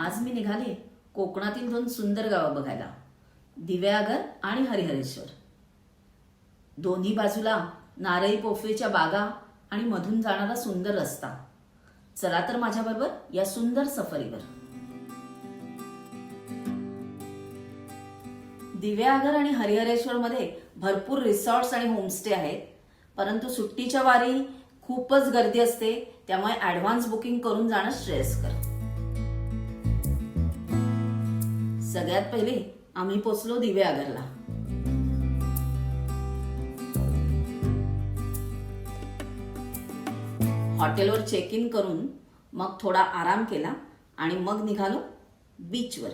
आज मी निघाले कोकणातील दोन सुंदर गावं बघायला, दिवेआगर आणि हरिहरेश्वर. दोन्ही बाजूला नारळी पोफळीच्या बागा आणि मधून जाणारा सुंदर रस्ता. चला तर माझ्याबरोबर या सुंदर सफरीवर. दिवेआगर आणि हरिहरेश्वर मध्ये भरपूर रिसॉर्ट्स आणि होमस्टे आहेत, परंतु सुट्टीच्या वारी खूपच गर्दी असते, त्यामुळे ऍडव्हान्स बुकिंग करून जाणं श्रेयस्कर. सगळ्यात पहिले आम्ही पोचलो दिवेआगरला. हॉटेलवर चेक इन करून मग थोडा आराम केला आणि मग निघालो बीचवर.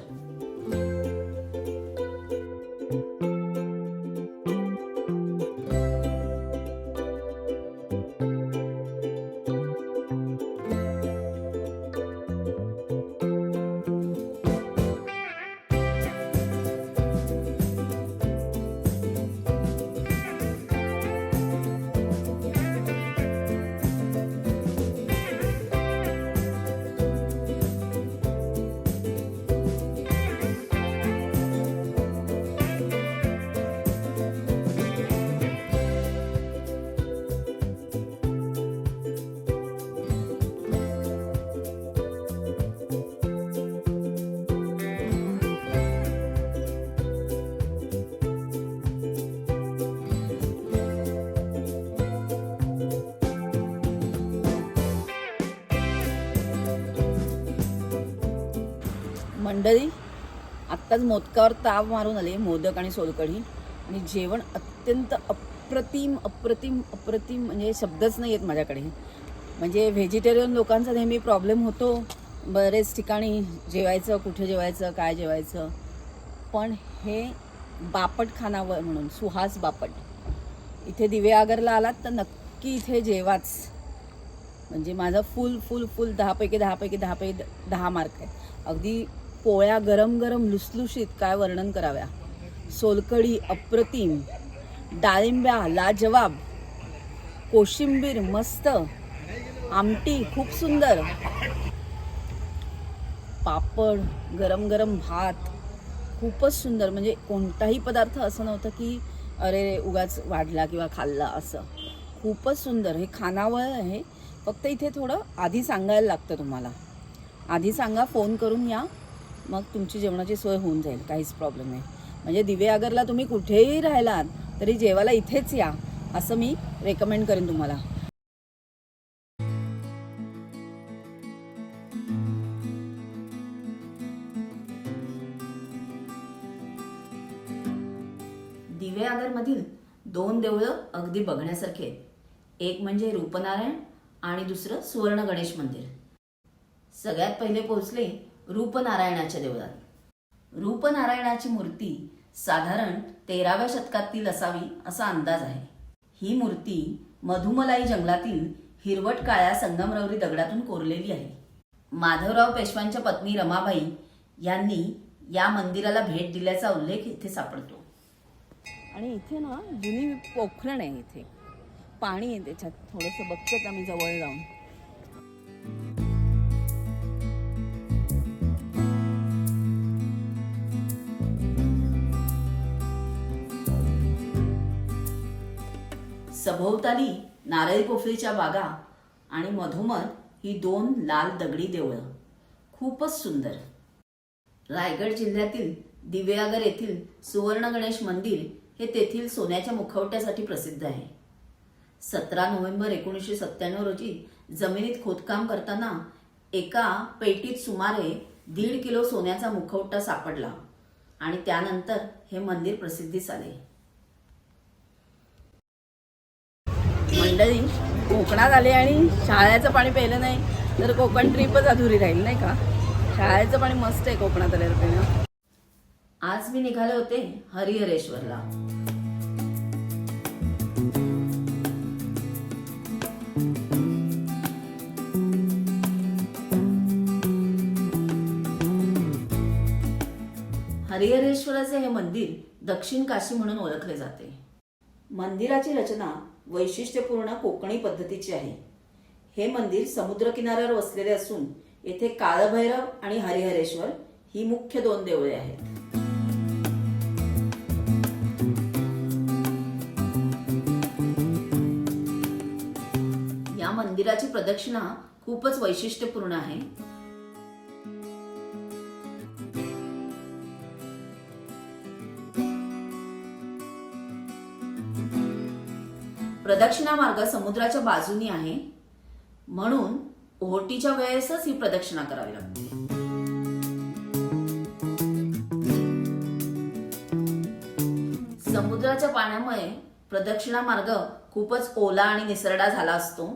मंडळी, आत्ताच मोदकावर ताव मारून आले, मोदक आणि सोलकढी, आणि जेवण अत्यंत अप्रतिम अप्रतिम अप्रतिम, म्हणजे शब्दच नाही आहेत माझ्याकडे. म्हणजे व्हेजिटेरियन लोकांचा नेहमी प्रॉब्लेम होतो बरेच ठिकाणी जेवायचं, कुठे जेवायचं, काय जेवायचं. पण हे बापट खानावळ म्हणून सुहास बापट, इथे दिवेआगरला आलात तर नक्की इथे जेवाच. म्हणजे माझा फुल फुल फुल 10पैकी 10पैकी 10पैकी 10 मार्क आहे. अगदी पोळ्या गरम गरम लुसलुशीत, काय वर्णन कराव्या. सोलकढी अप्रतिम, डाळिंब्या लाजवाब, कोशिंबीर मस्त, आमटी खूप सुंदर, पापड, गरम गरम भात खूपच सुंदर. म्हणजे कोणताही पदार्थ असं नव्हतं की अरे उगाच वाढला किंवा खाल्ला असं. खूपच सुंदर. हे खानावळ आहे, फक्त इथे थोडं आधी सांगायला लागतं तुम्हाला. आधी सांगा, फोन करून या, मग तुमची जेवणाची सोय होऊन जाईल, काहीच प्रॉब्लेम नाही. म्हणजे दिवेआगरला तुम्ही कुठेही राहिलात तरी जेवायला इथेच या, असं मी रेकमेंड करेन तुम्हाला. दिवेआगरमधील दोन देवळं अगदी बघण्यासारखी आहेत. एक म्हणजे रूपनारायण आणि दुसरं सुवर्ण गणेश मंदिर. सगळ्यात पहिले पोहोचले रूपनारायणाच्या देवळात. रूपनारायणाची मूर्ती साधारण 13व्या शतकातील असावी असा अंदाज आहे. ही मूर्ती मधुमलाई जंगलातील हिरवट काळ्या संगमरवरी दगडातून कोरलेली आहे. माधवराव पेशव्यांच्या पत्नी रमाबाई यांनी या मंदिराला भेट दिल्याचा उल्लेख इथे सापडतो. आणि इथे ना जुनी पोखरण आहे, इथे पाणी आहे त्याच्यात. थोडंसं बघतोच आम्ही जवळ जाऊन. सभोवताली नारळी पोफळीच्या बागा आणि मधोमध ही दोन लाल दगडी देवळं, खूपच सुंदर. रायगड जिल्ह्यातील दिवेआगर येथील सुवर्ण गणेश मंदिर हे तेथील सोन्याच्या मुखवट्यासाठी प्रसिद्ध आहे. 17 नोव्हेंबर 1997 रोजी जमिनीत खोदकाम करताना एका पेटीत सुमारे 1.5 किलो सोन्याचा मुखवटा सापडला आणि त्यानंतर हे मंदिर प्रसिद्धीस आले. मंडळी, कोकणात आले आणि शाळेचं पाणी प्यायलं नाही तर कोकण ट्रिपच अधुरी राहील, नाही का? शाळेचं पाणी मस्त आहे कोकणात आल्यावर पिणं. आज मी निघाले होते हरिहरेश्वरला. हरिहरेश्वराचे हे मंदिर दक्षिण काशी म्हणून ओळखले जाते. मंदिराची रचना वैशिष्ट्यपूर्ण कोकणी पद्धतीची आहे. हे मंदिर समुद्र किनाऱ्यावर वसलेले असून येथे काळभैरव आणि हरिहरेश्वर ही मुख्य 2 देवळे आहेत. या मंदिराची प्रदक्षिणा खूपच वैशिष्ट्यपूर्ण आहे. प्रदक्षिणा मार्ग समुद्राच्या बाजूनी आहे, म्हणून ओहोटीच्या वेळेसच ही प्रदक्षिणा करावी लागते. समुद्राच्या पाण्यामुळे प्रदक्षिणा मार्ग खूपच ओला आणि निसरडा झाला असतो,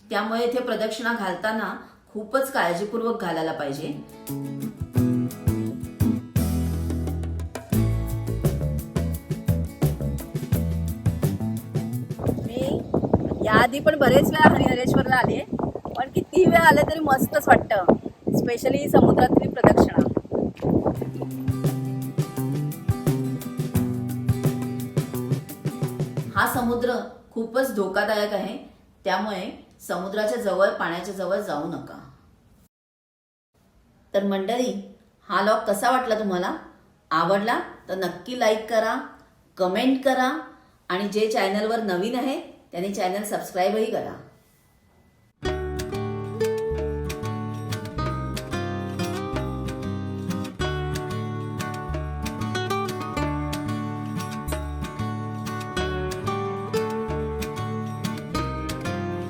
त्यामुळे इथे प्रदक्षिणा घालताना खूपच काळजीपूर्वक घालायला पाहिजे. मी याआधी पण बरेच वेळा हरिहरेश्वरला आले, पण किती वेळा आले तरी मस्तच वाटतं, स्पेशली समुद्रातली प्रदक्षिणा. हा समुद्र खूपच धोकादायक आहे, त्यामुळे समुद्राच्या जवळ, पाण्याच्या जवळ जाऊ नका. तर मंडळी, हा व्लॉग कसा वाटला तुम्हाला? आवडला तर नक्की लाईक करा, कमेंट करा आणि जे चॅनलवर नवीन आहे त्यांनी चॅनल सबस्क्राईबही करा.